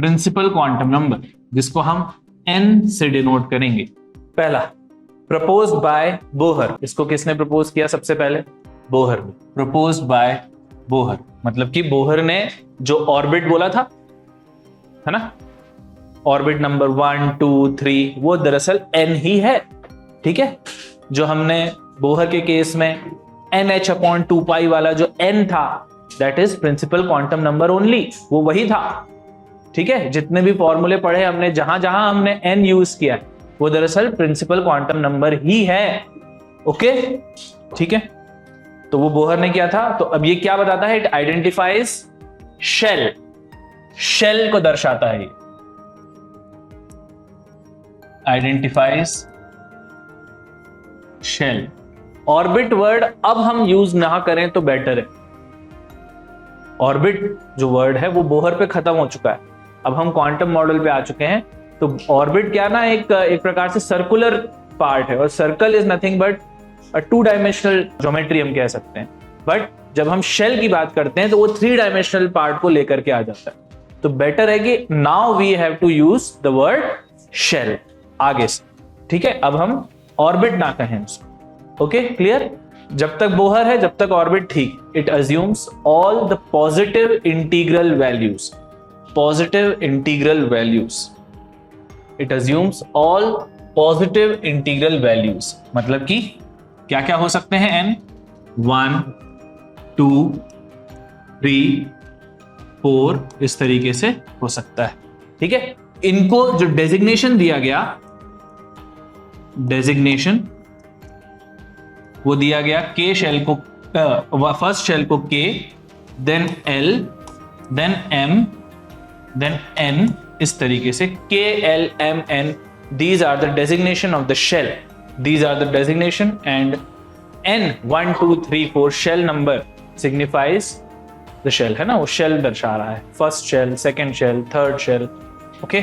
Principal quantum number, जिसको हम n से डिनोट करेंगे। पहला प्रपोज्ड बाय बोहर, इसको किसने प्रपोज किया सबसे पहले? बोहर ने। प्रपोज्ड बाय बोहर मतलब कि बोहर ने जो ऑर्बिट बोला था, है ना, ऑर्बिट नंबर 1 2 3, वो दरअसल n ही है। ठीक है, जो हमने बोहर के केस में NH/2π वाला जो n था, that is principal quantum number only, वो वही था। ठीक है, जितने भी फॉर्मूले पढ़े हमने, जहां जहां हमने n यूज किया, वो दरअसल प्रिंसिपल क्वांटम नंबर ही है। ओके, ठीक है, तो वो बोहर ने किया था। तो अब ये क्या बताता है? इट आइडेंटिफाइज शेल, शेल को दर्शाता है ये, आइडेंटिफाइज शेल। ऑर्बिट वर्ड अब हम यूज ना करें तो बेटर है। ऑर्बिट जो वर्ड है वो बोहर पे खत्म हो चुका है, अब हम क्वांटम मॉडल पे आ चुके हैं। तो ऑर्बिट क्या ना, एक प्रकार से सर्कुलर पार्ट है, और circle is nothing but 2 dimensional geometry हम कह सकते हैं। बट जब हम शेल की बात करते हैं तो वो 3 डायमेंशनल पार्ट को लेकर के आ जाता है। तो बेटर है कि now we have to use the word shell आगे से। ठीक है, अब हम ऑर्बिट ना कहें उसको। Okay, clear? जब तक बोहर है, जब तक ऑर्बिट ठीक। It assumes all the positive integral values, positive integral values. It assumes all positive integral values, मतलब कि क्या क्या हो सकते हैं? n 1 2 3 4 इस तरीके से हो सकता है। ठीक है, इनको जो डेजिग्नेशन दिया गया, डेजिग्नेशन वो दिया गया k शेल को, फर्स्ट शेल को k, then l, then m, then n, इस तरीके से k l m n, these are the designation of the shell, these are the designation, and n 1 2 3 4 shell number signifies the shell, है ना, वो shell दर्शा रहा है, first shell, second shell, third shell. Okay,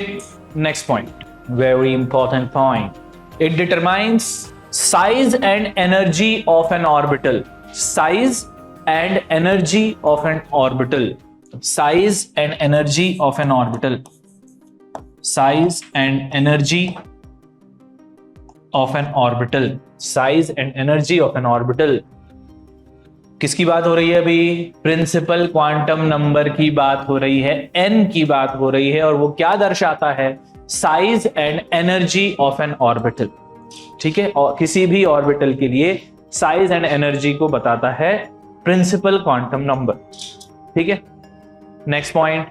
next point, very important point, it determines size and energy of an orbital, size and energy of an orbital, size and energy of an orbital, size and energy of an orbital, size and energy of an orbital. किसकी बात हो रही है अभी? Principal quantum number की बात हो रही है, n की बात हो रही है, और वो क्या दर्शाता है? Size and energy of N orbital. ठीक है, और किसी भी ऑर्बिटल के लिए साइज एंड एनर्जी को बताता है प्रिंसिपल क्वांटम नंबर। ठीक है, next point,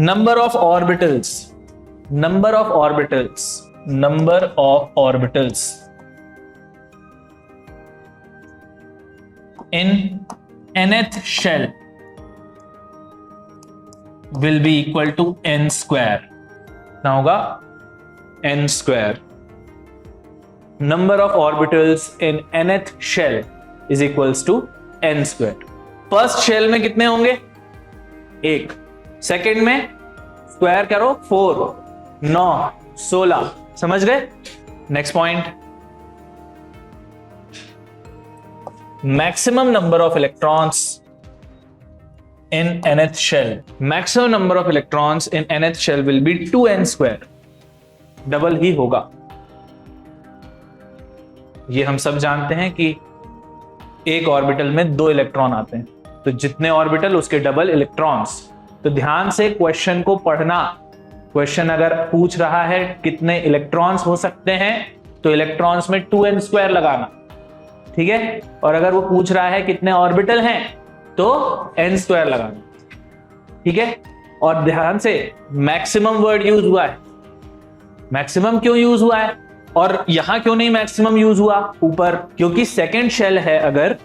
number of orbitals, number of orbitals, number of orbitals in nth shell will be equal to n square, ना होगा n square, number of orbitals in nth shell is equals to n square. First shell में कितने होंगे? 1, second में square करो 4 9 16, समझ गए? Next point, maximum number of electrons in nth shell, maximum number of electrons in nth shell will be 2n square, double ही होगा। ये हम सब जानते हैं कि एक ऑर्बिटल में 2 इलेक्ट्रॉन आते हैं, तो जितने ऑर्बिटल उसके डबल इलेक्ट्रॉन्स। तो ध्यान से क्वेश्चन को पढ़ना, क्वेश्चन अगर पूछ रहा है कितने इलेक्ट्रॉन्स हो सकते हैं, तो इलेक्ट्रॉन्स में 2n स्क्वायर लगाना। ठीक है, और अगर वो पूछ रहा है कितने ऑर्बिटल हैं, तो n स्क्वायर लगाना। ठीक है, और ध्यान से मैक्सिमम वर्ड यूज हुआ है। मैक्सिमम क्यों यूज हुआ है, और यहां क्यों नहीं मैक्सिमम यूज हुआ ऊपर? क्योंकि सेकेंड शेल है अगर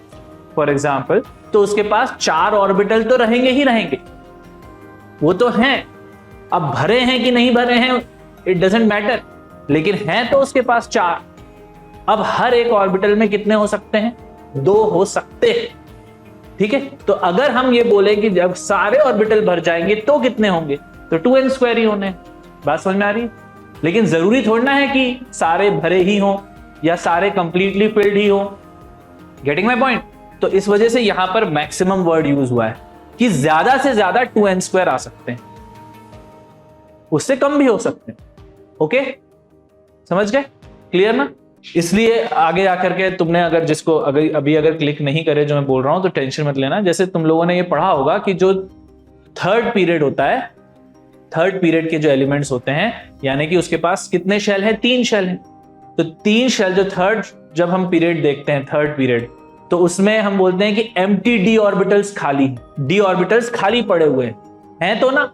फॉर एग्जाम्पल, तो उसके पास 4 ऑर्बिटल तो रहेंगे ही रहेंगे, वो तो हैं। अब भरे हैं कि नहीं भरे हैं इट डजंट मैटर, लेकिन हैं तो उसके पास 4। अब हर एक ऑर्बिटल में कितने हो सकते हैं? 2 हो सकते हैं। ठीक है, तो अगर हम ये बोले कि जब सारे ऑर्बिटल भर जाएंगे तो कितने होंगे, तो 2n स्क्वायर ही होने। बात समझ में आ रही? लेकिन जरूरी थोड़ा है कि सारे भरे ही हों या सारे कंप्लीटली फिल्ड ही हों। Getting my point? तो इस वजह से यहां पर मैक्सिमम वर्ड यूज हुआ है कि ज्यादा से ज्यादा 2n स्क्वायर आ सकते हैं। उससे कम भी हो सकते हैं। ओके, समझ गए? क्लियर ना? इसलिए आगे आकर के तुमने अगर जिसको अगर क्लिक नहीं करे जो मैं बोल रहा हूं तो टेंशन मत लेना। जैसे तुम लोगों ने ये पढ़ा होगा कि जो थर्ड पीरियड होता है, थर्ड पीरियड के जो एलिमेंट्स होते हैं, यानी कि उसके पास कितने शेल हैं? 3 शेल हैं। तो 3 शेल जो थर्ड, जब हम पीरियड देखते हैं थर्ड पीरियड, तो उसमें हम बोलते हैं कि एम्प्टी डी ऑर्बिटल्स खाली हैं। डी ऑर्बिटल्स खाली पड़े हुए हैं तो ना,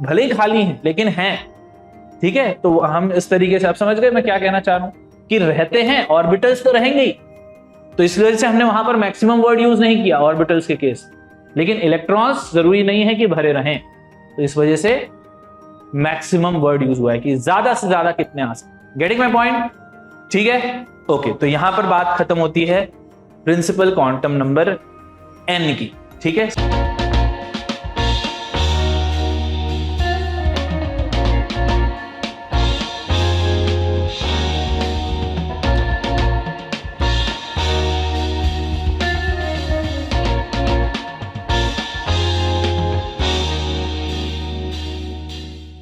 भले ही खाली हैं लेकिन हैं। ठीक है, तो हम इस तरीके से, आप समझ गए मैं क्या कहना चाह रहा हूं कि रहते हैं, ऑर्बिटल्स तो रहेंगे ही। तो इस वजह से हमने वहां पर मैक्सिमम वर्ड यूज नहीं किया ऑर्बिटल्स के केस, लेकिन इलेक्ट्रॉन्स जरूरी नहीं है कि भरे रहें, तो इस वजह से मैक्सिमम वर्ड यूज हुआ है कि ज्यादा से ज्यादा कितने आ सकते। Getting my point? ठीक है, ओके। तो यहां पर बात खत्म होती है प्रिंसिपल क्वांटम नंबर n की। ठीक है।